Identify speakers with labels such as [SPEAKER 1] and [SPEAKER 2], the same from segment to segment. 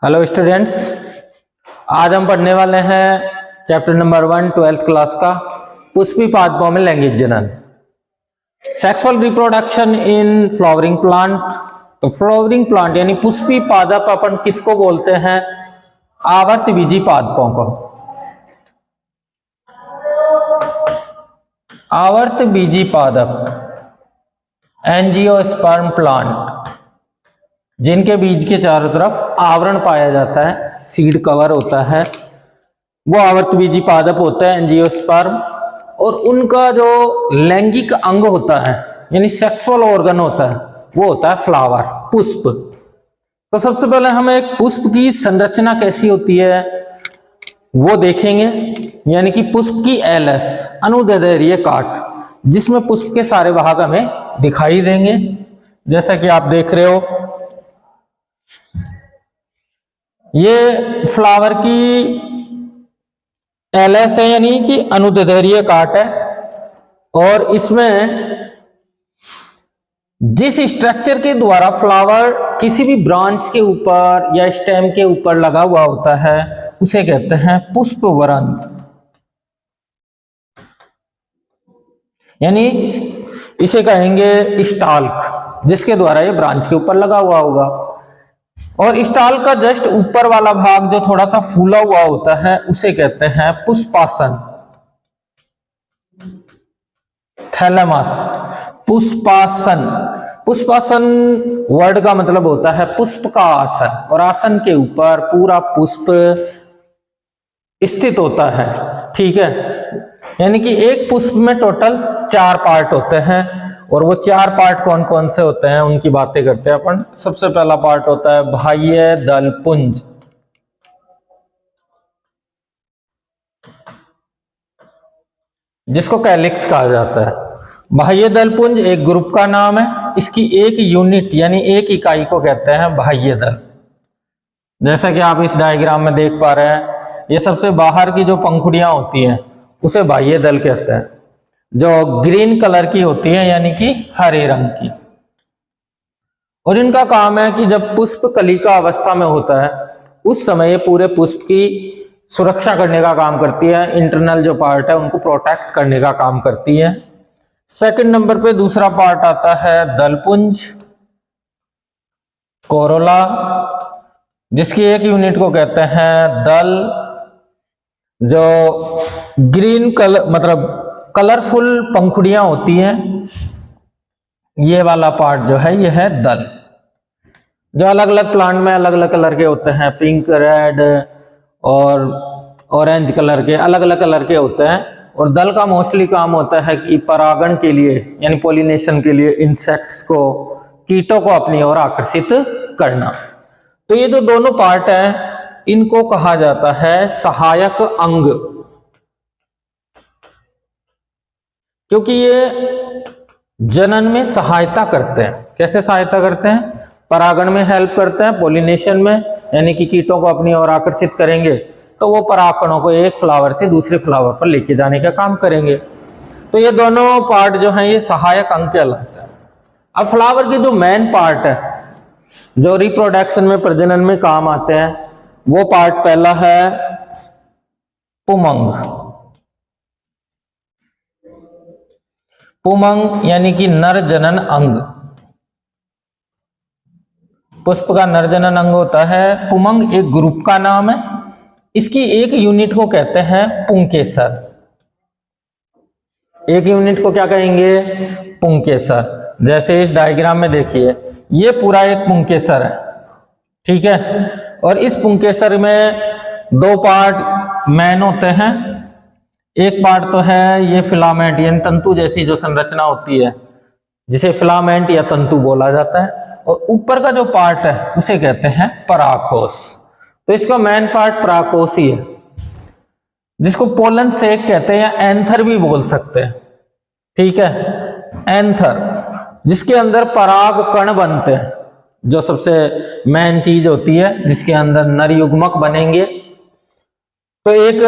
[SPEAKER 1] Hello students, आज हम पढ़ने वाले हैं चैप्टर नंबर 1 12th क्लास का पुष्पी पादपों में लैंगिक जनन, sexual reproduction in flowering plant. तो फ्लावरिंग प्लांट यानी पुष्पी पादप अपन किसको बोलते हैं? आवर्तबीजी पादपों को। आवर्तबीजी पादप एंजियोस्पर्म प्लांट, जिनके बीज के चारों तरफ आवरण पाया जाता है, सीड कवर होता है, वो आवर्तबीजी पादप होता है, एंजियोस्पर्म। और उनका जो लैंगिक अंग होता है यानी सेक्सुअल ऑर्गन होता है वो होता है फ्लावर, पुष्प। तो सबसे पहले हम एक पुष्प की संरचना कैसी होती है वो देखेंगे, यानी कि पुष्प की एलएस अनुदैर्घ्य काट, जिसमें पुष्प के सारे भाग हमें दिखाई देंगे, जैसा कि आप देख रहे हो। ये फ्लावर की एलएस है यानी कि अनुदैर्घ्य काट है, और इसमें जिस स्ट्रक्चर के द्वारा फ्लावर किसी भी ब्रांच के ऊपर या स्टेम के ऊपर लगा हुआ होता है उसे कहते हैं पुष्पवृंत, यानी इसे कहेंगे स्टाल्क, जिसके द्वारा ये ब्रांच के ऊपर लगा हुआ होगा। और स्टाल्क का जस्ट ऊपर वाला भाग जो थोड़ा सा फूला हुआ होता है उसे कहते हैं पुष्पासन, थैलेमस। पुष्पासन, पुष्पासन वर्ड का मतलब होता है पुष्प का आसन, और आसन के ऊपर पूरा पुष्प स्थित होता है। ठीक है, यानी कि एक पुष्प में टोटल 4 पार्ट होते हैं, और वो 4 पार्ट कौन कौन से होते हैं उनकी बातें करते हैं अपन। सबसे पहला पार्ट होता है बाह्य दल पुंज, जिसको कैलिक्स कहा जाता है। बाह्य दल पुंज एक ग्रुप का नाम है, इसकी एक यूनिट यानी एक इकाई को कहते हैं बाह्य दल। जैसा कि आप इस डायग्राम में देख पा रहे हैं, ये सबसे बाहर की जो पंखुड़ियां होती हैं उसे बाह्य दल कहते हैं, जो ग्रीन कलर की होती है यानी कि हरे रंग की। और इनका काम है कि जब पुष्प कलिका अवस्था में होता है उस समय ये पूरे पुष्प की सुरक्षा करने का काम करती है, इंटरनल जो पार्ट है उनको प्रोटेक्ट करने का काम करती है। सेकंड नंबर पे दूसरा पार्ट आता है दलपुंज, कोरोला, जिसकी एक यूनिट को कहते हैं दल। जो ग्रीन कलर मतलब कलरफुल पंखुड़ियां होती हैं, ये वाला पार्ट जो है ये है दल, जो अलग अलग प्लांट में अलग अलग कलर के होते हैं, पिंक, रेड और ऑरेंज कलर के, अलग अलग कलर के होते हैं। और दल का मोस्टली काम होता है कि परागण के लिए यानी पोलिनेशन के लिए इंसेक्ट्स को, कीटों को अपनी ओर आकर्षित करना। तो ये जो दोनों पार्ट हैं इनको कहा जाता है सहायक अंग, क्योंकि ये जनन में सहायता करते हैं। कैसे सहायता करते हैं? परागण में हेल्प करते हैं, पोलिनेशन में, यानी कि कीटों को अपनी ओर आकर्षित करेंगे तो वो परागकणों को एक फ्लावर से दूसरे फ्लावर पर लेके जाने का काम करेंगे। तो ये दोनों पार्ट जो हैं ये सहायक अंग कहलाते हैं। अब फ्लावर की जो मेन पार्ट है जो रिप्रोडक्शन में, प्रजनन में काम आते हैं, वो पार्ट पहला है पुमंग। पुमंग यानी कि नर जनन अंग, पुष्प का नर जनन अंग होता है। पुमंग एक ग्रुप का नाम है, इसकी एक यूनिट को कहते हैं पुंकेसर। एक यूनिट को क्या कहेंगे? पुंकेसर। जैसे इस डायग्राम में देखिए, ये पूरा एक पुंकेसर है, ठीक है। और इस पुंकेसर में 2 पार्ट मेन होते हैं। एक पार्ट तो है ये फिलामेंट यानी तंतु जैसी जो संरचना होती है, जिसे फिलामेंट या तंतु बोला जाता है, और ऊपर का जो पार्ट है उसे कहते हैं परागकोश। तो इसका मेन पार्ट परागकोश ही है, जिसको पोलन सेक कहते हैं या एंथर भी बोल सकते हैं, ठीक है। एंथर, जिसके अंदर पराग कण बनते हैं, जो सबसे मेन चीज होती है, जिसके अंदर नर युग्मक बनेंगे। तो एक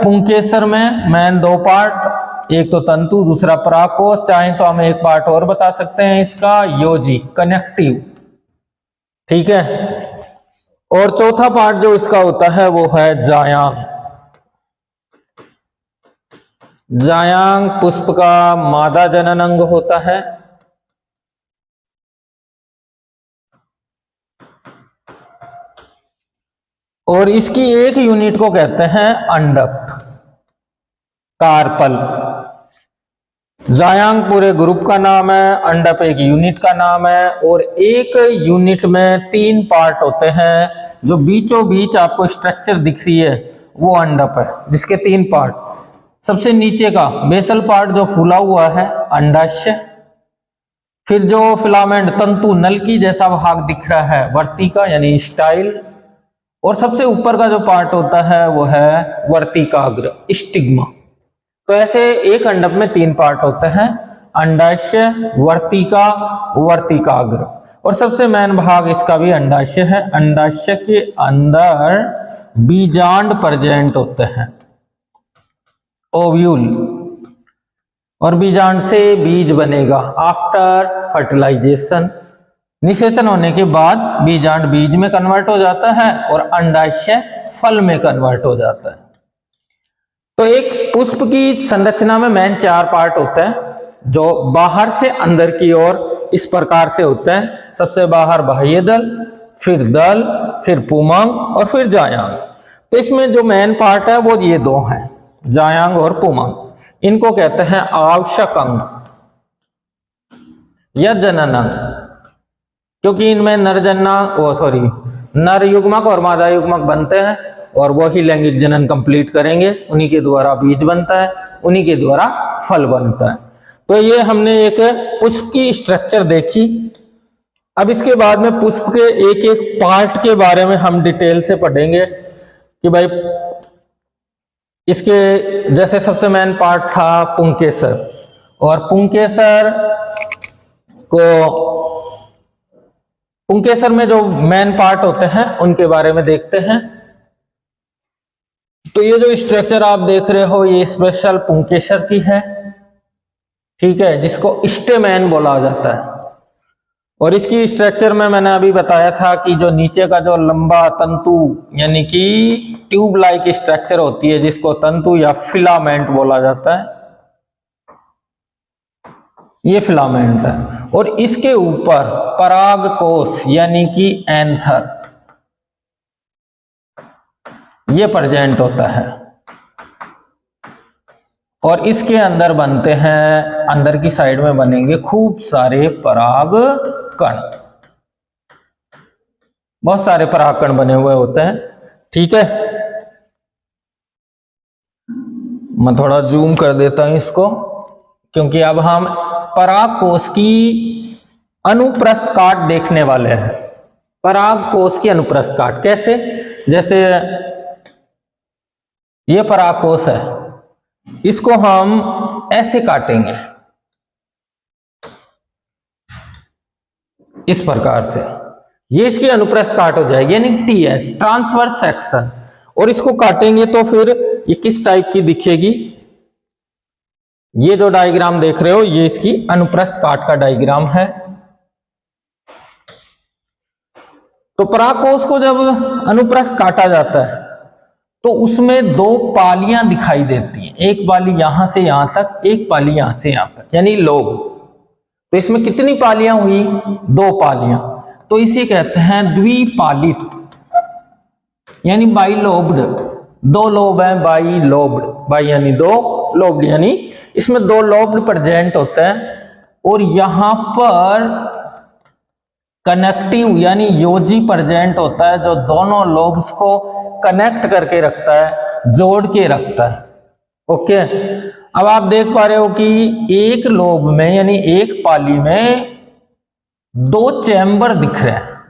[SPEAKER 1] पुंकेसर में मेन 2 पार्ट, एक तो तंतु, दूसरा परागकोश। चाहे तो हम एक पार्ट और बता सकते हैं इसका, योजी, कनेक्टिव। ठीक है। और चौथा पार्ट जो इसका होता है वो है जायांग। जायांग पुष्प का मादा जनन अंग होता है। और इसकी एक यूनिट को कहते हैं अंडक, कार्पल। जायांग पूरे ग्रुप का नाम है, अंडप एक यूनिट का नाम है। और एक यूनिट में 3 पार्ट होते हैं। जो बीचों बीच आपको स्ट्रक्चर दिख रही है वो अंडप है, जिसके 3 पार्ट। सबसे नीचे का बेसल पार्ट जो फूला हुआ है अंडाशय, फिर जो फिलामेंट तंतु नल की जैसा भाग दिख रहा है वर्तिका यानी स्टाइल, और सबसे ऊपर का जो पार्ट होता है वो है वर्तिकाग्र, स्टिग्मा। तो ऐसे एक अंडक में 3 पार्ट होते हैं, अंडाशय, वर्तिका, वर्तिकाग्र। और सबसे मेन भाग इसका भी अंडाशय है। अंडाशय के अंदर बीजांड प्रेजेंट होते हैं, ओव्यूल, और बीजांड से बीज बनेगा आफ्टर फर्टिलाइजेशन। निषेचन होने के बाद बीजांड बीज में कन्वर्ट हो जाता है और अंडाशय फल में कन्वर्ट हो जाता है। तो एक पुष्प की संरचना में मेन 4 पार्ट होते हैं जो बाहर से अंदर की ओर इस प्रकार से होते हैं। सबसे बाहर बाह्य दल, फिर पुमंग और फिर जायांग। तो इसमें जो मेन पार्ट है वो ये 2 हैं, जायांग और पुमंग। इनको कहते हैं आवश्यक अंग या जनन अंग, क्योंकि इनमें नर युग्मक और मादा युग्मक बनते हैं और वही लैंगिक जनन कंप्लीट करेंगे। उन्हीं के द्वारा बीज बनता है, उन्हीं के द्वारा फल बनता है। तो ये हमने एक पुष्प की स्ट्रक्चर देखी। अब इसके बाद में पुष्प के एक एक पार्ट के बारे में हम डिटेल से पढ़ेंगे कि भाई इसके जैसे सबसे मेन पार्ट था पुंकेसर, और पुंकेसर में जो मेन पार्ट होते हैं उनके बारे में देखते हैं। तो ये जो स्ट्रक्चर आप देख रहे हो ये स्पेशल पुंकेसर की है, ठीक है, जिसको स्टेमेन बोला जाता है। और इसकी स्ट्रक्चर में मैंने अभी बताया था कि जो नीचे का जो लंबा तंतु यानी कि ट्यूब लाइक स्ट्रक्चर होती है जिसको तंतु या फिलामेंट बोला जाता है, ये फिलामेंट है। और इसके ऊपर परागकोश यानी कि एंथर ये प्रेजेंट होता है, और इसके अंदर बनते हैं, अंदर की साइड में बनेंगे खूब सारे पराग कण, बहुत सारे पराग कण बने हुए होते हैं, ठीक है। मैं थोड़ा जूम कर देता हूं इसको, क्योंकि अब हम पराग कोश की अनुप्रस्थ काट देखने वाले हैं। पराग कोश की अनुप्रस्थ काट कैसे, जैसे ये पराग कोश है, इसको हम ऐसे काटेंगे इस प्रकार से, ये इसकी अनुप्रस्थ काट हो जाएगी यानी टीएस, ट्रांसवर्स सेक्शन। और इसको काटेंगे तो फिर ये किस टाइप की दिखेगी, ये जो डायग्राम देख रहे हो ये इसकी अनुप्रस्थ काट का डायग्राम है। तो परागकोश को जब अनुप्रस्थ काटा जाता है तो उसमें 2 पालियां दिखाई देती हैं, एक पाली यहां से यहां तक, एक पाली यहां से यहां तक, यानी लोब। तो इसमें कितनी पालियां हुई, 2 पालियां। तो इसे कहते हैं द्विपालित यानी बाइलोब्ड। 2 लोब है, बाइलोब्ड, बाई यानी 2, लोब्ड यानी इसमें 2 लोब प्रेजेंट होते हैं। और यहां पर कनेक्टिव यानी योजी प्रेजेंट होता है, जो दोनों लोब्स को कनेक्ट करके रखता है, जोड़ के रखता है। ओके, अब आप देख पा रहे हो कि एक लोब में यानी एक पाली में 2 चैम्बर दिख रहे हैं,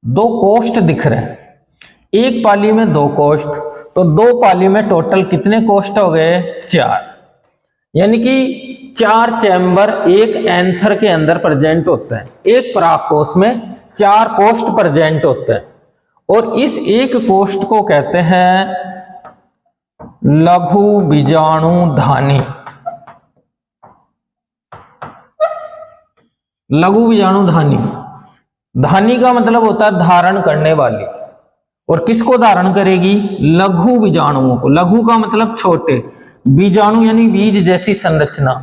[SPEAKER 1] 2 कोष्ठ दिख रहे हैं। एक पाली में 2 कोष्ठ, तो 2 पाली में टोटल कितने कोष्ठ हो गए, 4। यानी कि 4 चैम्बर एक एंथर के अंदर प्रेजेंट होते हैं। एक परागकोश में 4 कोष्ठ प्रेजेंट होते हैं, और इस एक कोष्ठ को कहते हैं लघु बीजाणुधानी। लघु बीजाणुधानी धानी का मतलब होता है धारण करने वाली, और किसको धारण करेगी? लघु बीजाणुओं को। लघु का मतलब छोटे, बीजाणु यानी बीज जैसी संरचना।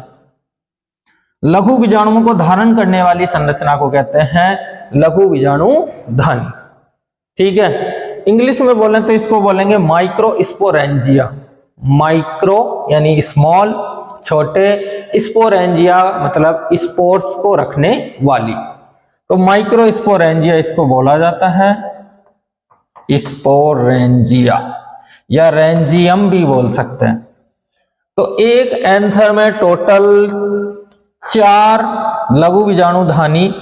[SPEAKER 1] लघु बीजाणुओं को धारण करने वाली संरचना को कहते हैं लघु बीजाणु धानी। ठीक है, इंग्लिश में बोले तो इसको बोलेंगे माइक्रोस्पोरेंजिया। माइक्रो यानी स्मॉल, छोटे, स्पोरेंजिया मतलब स्पोर्स को रखने वाली। तो माइक्रोस्पोरेंजिया इसको बोला जाता है, स्पोरेंजिया या रेंजियम भी बोल सकते हैं। तो एक एंथर में टोटल 4 लघु बीजाणु धानी,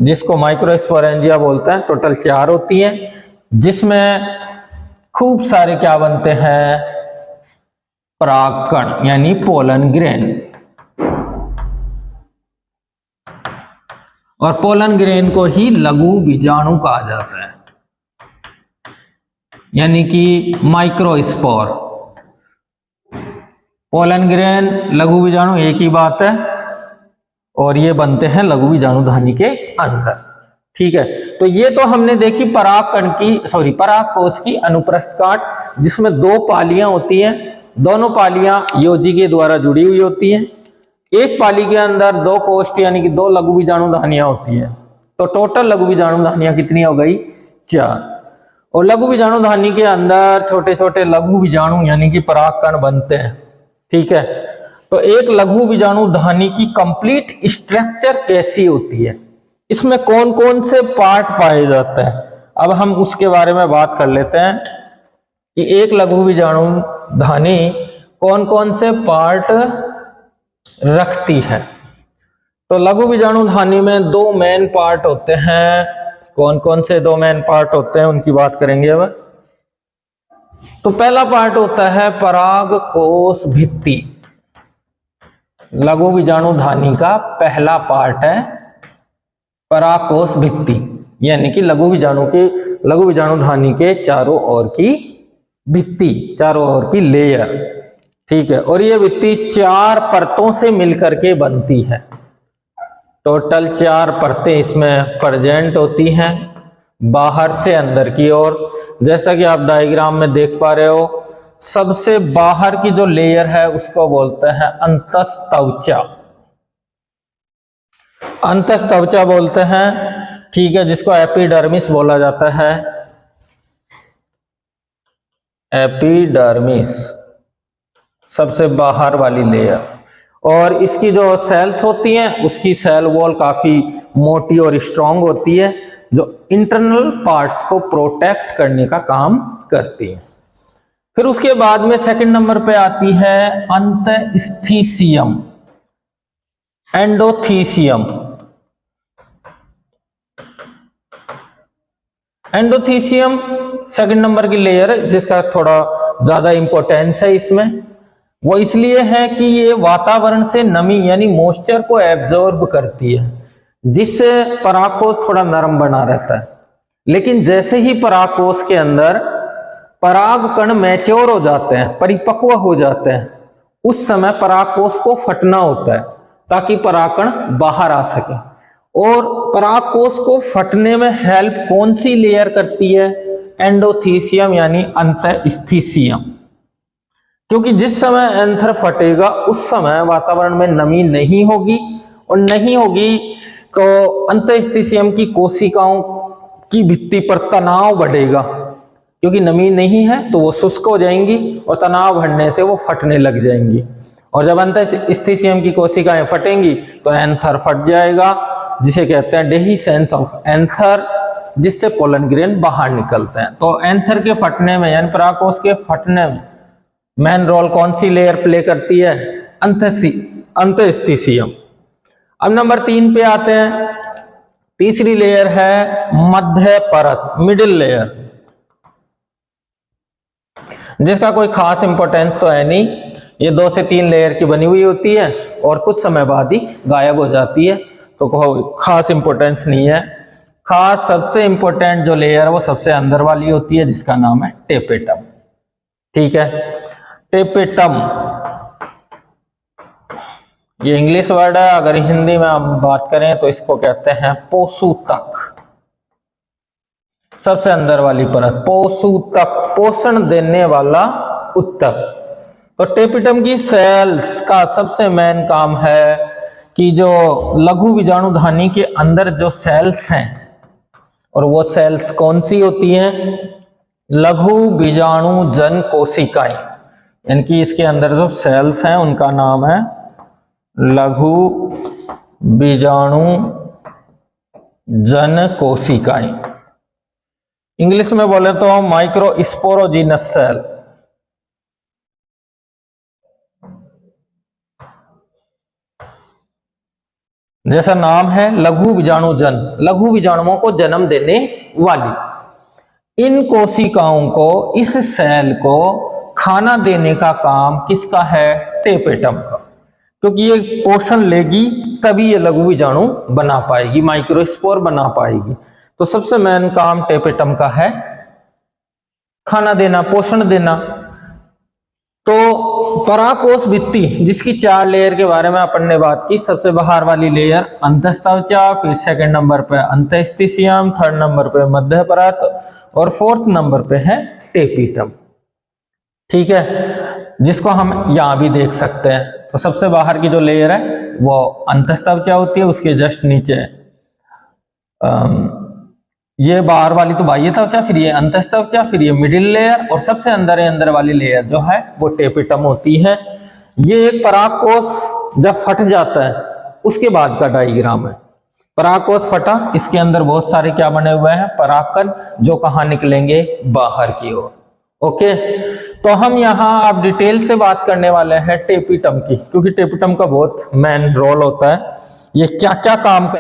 [SPEAKER 1] जिसको माइक्रोस्पोरेंजिया बोलते हैं, टोटल 4 होती हैं, जिसमें खूब सारे क्या बनते हैं? परागकण यानी पोलन ग्रेन। और पोलन ग्रेन को ही लघु बीजाणु कहा जाता है, यानी कि माइक्रोस्पोर। पोलन ग्रेन, लघु बीजाणु एक ही बात है, और ये बनते हैं लघु बीजाणु धानी के अंदर। ठीक है, तो ये तो हमने देखी परागकोश की अनुप्रस्थ काट, जिसमें 2 पालियां होती हैं। दोनों पालियां योजी के द्वारा जुड़ी हुई होती हैं। एक पाली के अंदर 2 कोष्ठ यानी कि 2 लघु बीजाणु धानियां होती हैं। तो टोटल लघु बीजाणु धानियां कितनी हो गई? 4। और लघु बीजाणु धानी के अंदर छोटे छोटे लघु बीजाणु यानी कि परागकण बनते हैं। ठीक है, तो एक लघु बीजाणु धानी की कंप्लीट स्ट्रक्चर कैसी होती है, इसमें कौन कौन से पार्ट पाए जाते हैं, अब हम उसके बारे में बात कर लेते हैं कि एक लघु बीजाणु धानी कौन कौन से पार्ट रखती है। तो लघु बीजाणु धानी में 2 मेन पार्ट होते हैं। कौन कौन से 2 मेन पार्ट होते हैं उनकी बात करेंगे अब। तो पहला पार्ट होता है परागकोश भित्ति। लघु बीजाणु धानी का पहला पार्ट है परागकोश भित्ति, यानी कि लघु बीजाणु धानी के चारों ओर की भित्ति, चारों ओर की लेयर। ठीक है, और ये भित्ति 4 परतों से मिलकर के बनती है। टोटल 4 परतें इसमें प्रेजेंट होती हैं, बाहर से अंदर की ओर। जैसा कि आप डायग्राम में देख पा रहे हो, सबसे बाहर की जो लेयर है उसको बोलते हैं अंतस्त्वचा। अंतस्त्वचा बोलते हैं। ठीक है, जिसको एपिडर्मिस बोला जाता है। एपिडर्मिस सबसे बाहर वाली लेयर, और इसकी जो सेल्स होती हैं उसकी सेल वॉल काफी मोटी और स्ट्रांग होती है, जो इंटरनल पार्ट्स को प्रोटेक्ट करने का काम करती है। फिर उसके बाद में सेकंड नंबर पे आती है अंतस्थिसियम, एंडोथीसियम। एंडोथीसियम सेकंड नंबर की लेयर है, जिसका थोड़ा ज्यादा इंपॉर्टेंस है इसमें। वो इसलिए है कि ये वातावरण से नमी यानी मॉइस्चर को एब्जॉर्ब करती है, जिससे परागकोश थोड़ा नरम बना रहता है। लेकिन जैसे ही परागकोश के अंदर परागकण मैच्योर हो जाते हैं, परिपक्व हो जाते हैं, उस समय परागकोश को फटना होता है ताकि परागकण बाहर आ सके। और परागकोश को फटने में हेल्प कौन सी लेयर करती है? एंडोथीसियम यानी अंतस्थिसियम। क्योंकि जिस समय एंथर फटेगा उस समय वातावरण में नमी नहीं होगी, और नहीं होगी तो अंतस्थिसियम की कोशिकाओं की भित्ति पर तनाव बढ़ेगा, क्योंकि नमी नहीं है तो वो शुष्क हो जाएंगी, और तनाव बढ़ने से वो फटने लग जाएंगी। और जब अंतस्थिसियम की कोशिकाएं फटेंगी तो एंथर फट जाएगा, जिसे कहते हैं डेहिसेंस ऑफ एंथर, जिससे पोलन ग्रेन बाहर निकलते हैं। तो एंथर के फटने में यानी परागकोश के फटने में मेन रोल कौन सी लेयर प्ले करती है? अंतस्थिसियम। अब नंबर 3 पे आते हैं। तीसरी लेयर है मध्य परत, मिडिल लेयर, जिसका कोई खास इंपॉर्टेंस तो है नहीं। ये 2 से 3 लेयर की बनी हुई होती है और कुछ समय बाद ही गायब हो जाती है, तो कोई खास इंपॉर्टेंस नहीं है। खास सबसे इंपॉर्टेंट जो लेयर है वो सबसे अंदर वाली होती है, जिसका नाम है टेपेटम। ठीक है, टेपेटम ये इंग्लिश वर्ड है, अगर हिंदी में हम बात करें तो इसको कहते हैं पोषूतक। सबसे अंदर वाली परत, पोषूतक, पोषण देने वाला उत्तक। तो टेपिटम की सेल्स का सबसे मेन काम है कि जो लघु बीजाणुधानी के अंदर जो सेल्स हैं, और वो सेल्स कौन सी होती हैं? लघु बीजाणुजन कोशिकाएं, यानी कि इसके अंदर जो सेल्स हैं उनका नाम है लघु बीजाणुजन कोशिकाएं। इंग्लिश में बोले तो माइक्रोस्पोरोजिनस सेल। जैसा नाम है लघु बीजाणुजन, लघु बीजाणुओं को जन्म देने वाली। इन कोशिकाओं को, इस सेल को खाना देने का काम किसका है? टेपेटम का, क्योंकि ये पोषण लेगी तभी ये लघु बीजाणु बना पाएगी, माइक्रोस्पोर बना पाएगी। तो सबसे मेन काम टेपेटम का है खाना देना, पोषण देना। तो पराकोश भित्ति, जिसकी 4 लेयर के बारे में अपन ने बात की। सबसे बाहर वाली लेयर अंतःस्त्वचा, फिर सेकंड नंबर पे अंतःस्थिशियम, थर्ड नंबर पे मध्य परत और फोर्थ नंबर पे है टेपिटम। ठीक है, जिसको हम यहां भी देख सकते हैं। तो सबसे बाहर की जो लेयर है वो अंतःस्त्वचा होती है, उसके जस्ट नीचे ये बाहर वाली तो बाह्य त्वचा, फिर ये अंतःस्त्वचा, फिर ये मिडिल लेयर, और सबसे अंदर वाली लेयर जो है वो टेपिटम होती है। ये एक परागकोश जब फट जाता है उसके बाद का डायग्राम है। परागकोश फटा, इसके अंदर बहुत सारे क्या बने हुए हैं? परागकण, जो कहाँ निकलेंगे? बाहर की ओर। ओके, तो हम यहाँ आप डिटेल से बात करने वाले हैं टेपिटम की, क्योंकि टेपिटम का बहुत मेन रोल होता है। ये क्या क्या काम कर